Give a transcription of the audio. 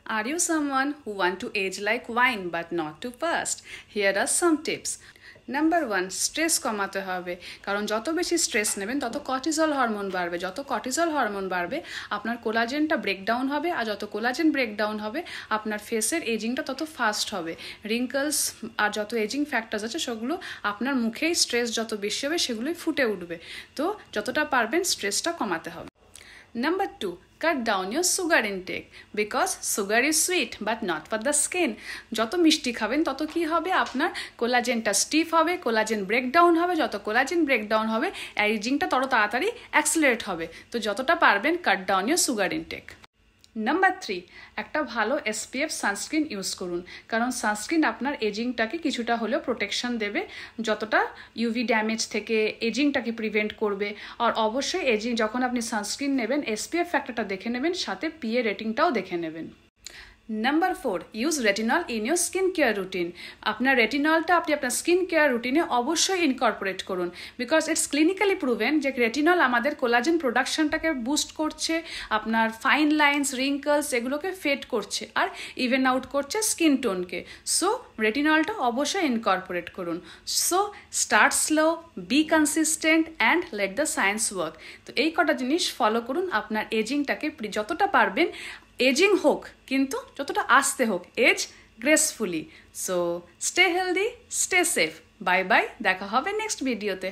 Are you someone who want to age like wine but not too fast? Here are some tips. Number 1, stress কমাতে হবে, কারণ যত বেশি stress নেবেন তত কর্টিজল হরমোন বাড়বে। যত কর্টিজল হরমোন বাড়বে আপনার কোলাজেনটা ব্রেকডাউন হবে, আর যত কোলাজেন ব্রেকডাউন হবে আপনার ফেসের এজিংটা তত ফাস্ট হবে। রিঙ্কলস আর যত এজিং ফ্যাক্টরস আছে সেগুলো আপনার মুখেই স্ট্রেস যত বেশি হবে সেগুলোই ফুটে উঠবে। তো যতটা পারবেন স্ট্রেসটা কমাতে হবে। Number 2, cut down your sugar intake because sugar is sweet but not for the skin. যত মিষ্টি খাবেন তত কি হবে, আপনার কোলাজেনটা স্টিফ হবে, কোলাজেন ব্রেকডাউন হবে। যত কোলাজেন ব্রেকডাউন হবে এজিংটা তত তাড়াতাড়ি অ্যাক্সিলারেট হবে। তো যতটা পারবেন cut down your sugar intake. Number 3, একটা ভালো SPF সানস্ক্রিন ইউজ করুন, কারণ সানস্ক্রিন আপনার এজিংটাকে কিছুটা হলেও প্রোটেকশন দেবে, যতটা ইউভি ড্যামেজ থেকে এজিংটাকে প্রিভেন্ট করবে। আর অবশ্যই এজিং যখন আপনি সানস্ক্রিন নেবেন SPF ফ্যাক্টরটা দেখে নেবেন, সাথে PA রেটিংটাও দেখে নেবেন। Number 4, use retinol in your skin care routine. আপনার রেটিনলটা আপনি আপনার স্কিন কেয়ার রুটিনে অবশ্যই ইনকর্পোরেট করুন, বিকজ ইটস ক্লিনিক্যালি প্রুভেন যে রেটিনল আমাদের কোলাজেন প্রোডাকশনটাকে বুস্ট করছে, আপনার ফাইন লাইন্স রিঙ্কলস এগুলোকে ফেড করছে, আর ইভেন আউট করছে স্কিন টোনকে। সো রেটিনলটা অবশ্যই ইনকর্পোরেট করুন। So start slow, B consistent and let the science work. তো এই কটা জিনিস ফলো করুন, আপনার এজিংটাকে যতটা পারবেন এজিং হোক কিন্তু যতটা আস্তে হোক, age gracefully. So stay healthy, stay safe. Bye bye, দেখা হবে নেক্সট ভিডিওতে।